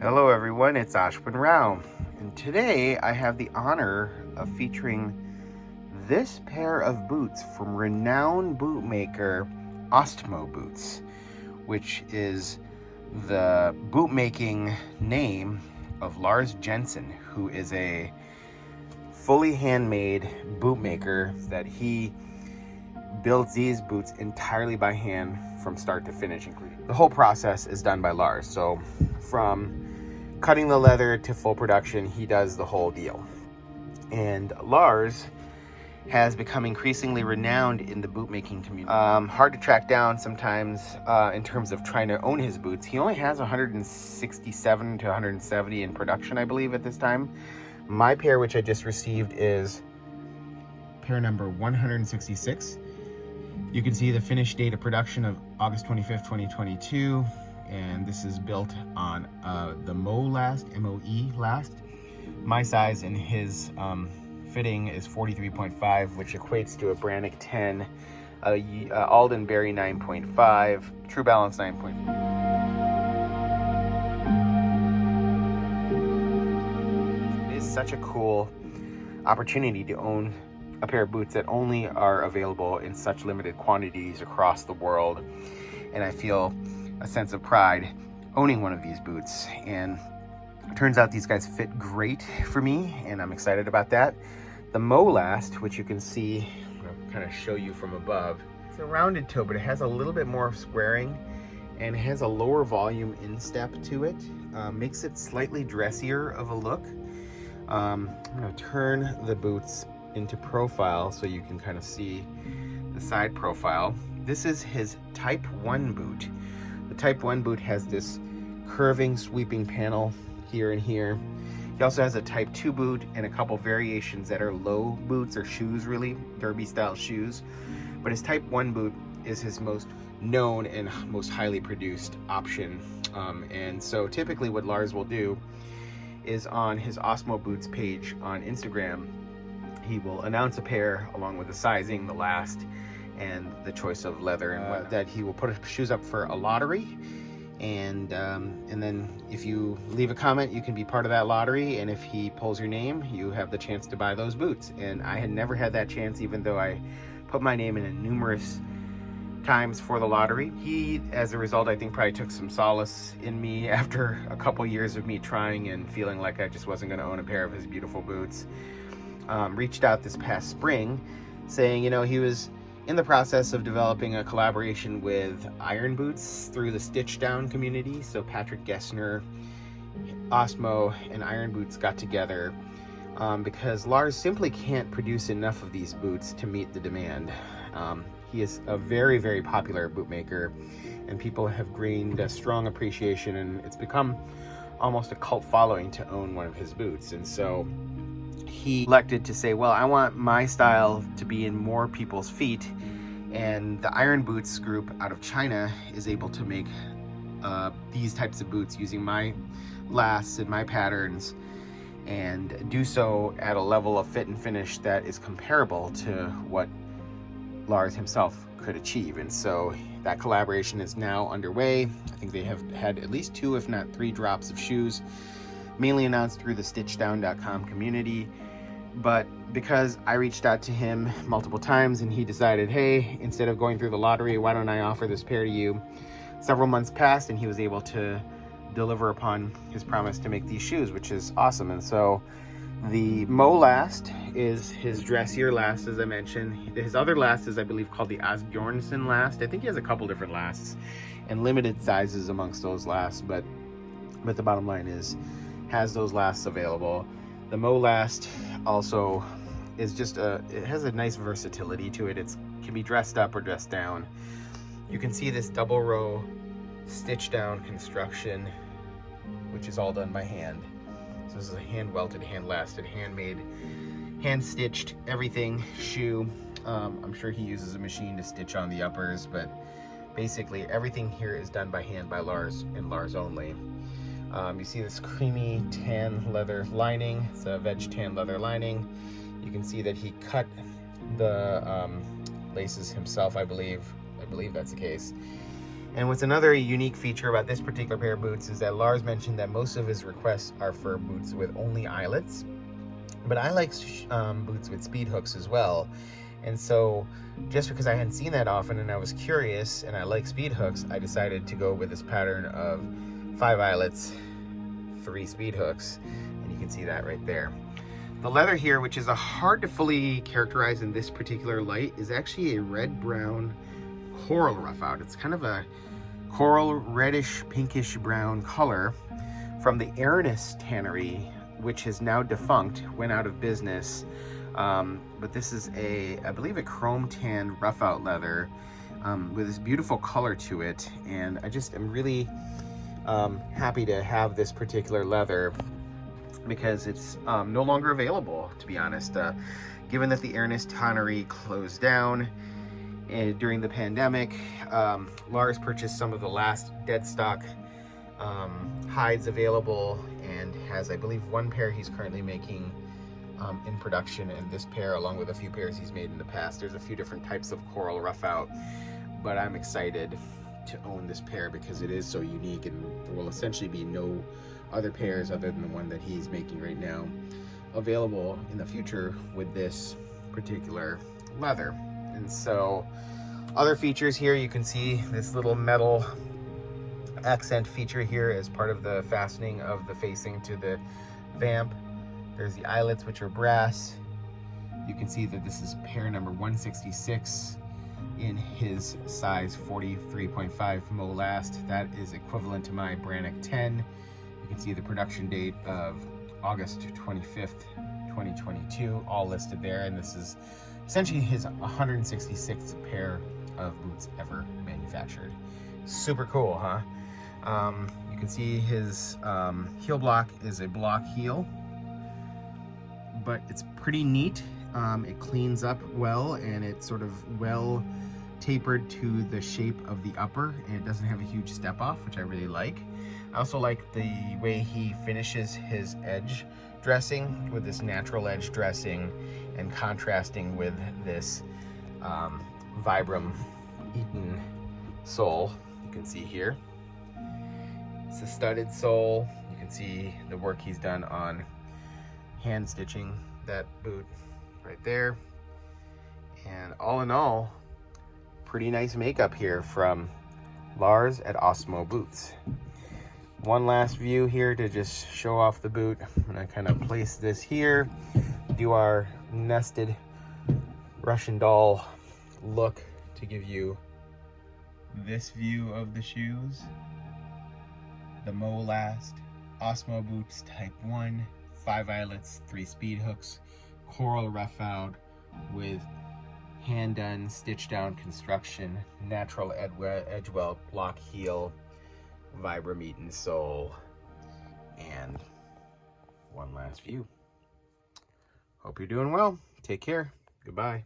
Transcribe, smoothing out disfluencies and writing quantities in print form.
Hello everyone, it's Ashwin Rao, and today I have the honor of featuring this pair of boots from renowned bootmaker Østmo boots, which is the bootmaking name of Lars Jensen, who is a fully handmade bootmaker that he builds these boots entirely by hand from start to finish. The whole process is done by Lars, so from cutting the leather to full production, he does the whole deal. And Lars has become increasingly renowned in the bootmaking community. Hard to track down sometimes in terms of trying to own his boots. He only has 167 to 170 in production, I believe, at this time. My pair, which I just received, is pair number 166. You can see the finished date of production of August 25th, 2022. And this is built on the Mo last, M-O-E last. My size and his fitting is 43.5, which equates to a Brannock 10, Alden Berry 9.5, True Balance 9.5. It is such a cool opportunity to own a pair of boots that only are available in such limited quantities across the world. And I feel a sense of pride owning one of these boots, and it turns out these guys fit great for me, and I'm excited about that. The Mo last, which you can see, I'll kind of show you from above, it's a rounded toe, but it has a little bit more squaring and it has a lower volume instep to it. Makes it slightly dressier of a look. I'm going to turn the boots into profile so you can kind of see the side profile. This is his Type 1 boot. The Type 1 boot has this curving, sweeping panel here and here. He also has a Type 2 boot and a couple variations that are low boots or shoes, really, derby style shoes. But his Type 1 boot is his most known and most highly produced option. And so typically what Lars will do is on his Østmo Boots page on Instagram, he will announce a pair along with the sizing, the last, and the choice of leather, and that he will put shoes up for a lottery, and then if you leave a comment, you can be part of that lottery, and if he pulls your name, you have the chance to buy those boots. And I had never had that chance, even though I put my name in numerous times for the lottery. He, as a result, I think probably took some solace in me after a couple years of me trying and feeling like I just wasn't going to own a pair of his beautiful boots. Reached out this past spring saying, you know, he was in the process of developing a collaboration with Iron Boots through the Stitchdown community. So Patrick Gessner, Østmo, and Iron Boots got together because Lars simply can't produce enough of these boots to meet the demand. He is a very, very popular bootmaker, and people have gained a strong appreciation, and it's become almost a cult following to own one of his boots. And so he elected to say, well, I want my style to be in more people's feet, and the Iron Boots group out of China is able to make these types of boots using my lasts and my patterns, and do so at a level of fit and finish that is comparable to what Lars himself could achieve. And so that collaboration is now underway. I think they have had at least 2, if not 3 drops of shoes, mainly announced through the stitchdown.com community. But because I reached out to him multiple times and he decided, hey, instead of going through the lottery, why don't I offer this pair to you? Several months passed and he was able to deliver upon his promise to make these shoes, which is awesome. And so the Mo last is his dressier last, as I mentioned. His other last is, I believe, called the Asbjornsen last. I think he has a couple different lasts and limited sizes amongst those lasts, but the bottom line is, has those lasts available. The Mo last also is just it has a nice versatility to it. It can be dressed up or dressed down. You can see this double row stitch down construction, which is all done by hand. So this is a hand welted, hand lasted, handmade, hand stitched everything shoe. I'm sure he uses a machine to stitch on the uppers, but basically everything here is done by hand by Lars and Lars only. You see this creamy tan leather lining. It's a veg tan leather lining. You can see that he cut the laces himself, I believe that's the case. And what's another unique feature about this particular pair of boots is that Lars mentioned that most of his requests are for boots with only eyelets, but I like boots with speed hooks as well. And so just because I hadn't seen that often and I was curious and I like speed hooks, I decided to go with this pattern of 5 eyelets, 3 speed hooks, and you can see that right there. The leather here, which is hard to fully characterize in this particular light, is actually a red-brown coral roughout. It's kind of a coral reddish pinkish brown color from the Aerenes tannery, which is now defunct, went out of business. But this is I believe a chrome tanned roughout leather with this beautiful color to it, and I just am really happy to have this particular leather because it's no longer available, to be honest. Given that the Aerenes tannery closed down during the pandemic, Lars purchased some of the last dead stock hides available and has, I believe, 1 pair he's currently making in production, and this pair along with a few pairs he's made in the past. There's a few different types of coral roughout, but I'm excited to own this pair because it is so unique, and there will essentially be no other pairs other than the one that he's making right now available in the future with this particular leather. And so other features here, you can see this little metal accent feature here as part of the fastening of the facing to the vamp. There's the eyelets, which are brass. You can see that this is pair number 166 in his size 43.5 molast. That is equivalent to my Brannock 10. You can see the production date of August 25th, 2022, all listed there. And this is essentially his 166th pair of boots ever manufactured. Super cool, huh? You can see his heel block is a block heel, but it's pretty neat. It cleans up well, and it's sort of well tapered to the shape of the upper, and it doesn't have a huge step off, which I really like. I also like the way he finishes his edge dressing with this natural edge dressing and contrasting with this Vibram Eaton sole. You can see here. It's a studded sole. You can see the work he's done on hand stitching that boot right there. And all in all, pretty nice makeup here from Lars at Østmo Boots. One last view here to just show off the boot. I'm gonna kind of place this here, do our nested Russian doll look to give you this view of the shoes. The molast Østmo Boots Type 1, 5 eyelets, 3 speed hooks, coral roughout with hand done stitch down construction, natural edgewell block heel, Vibram Eaton sole, and one last view. Hope you're doing well. Take care. Goodbye.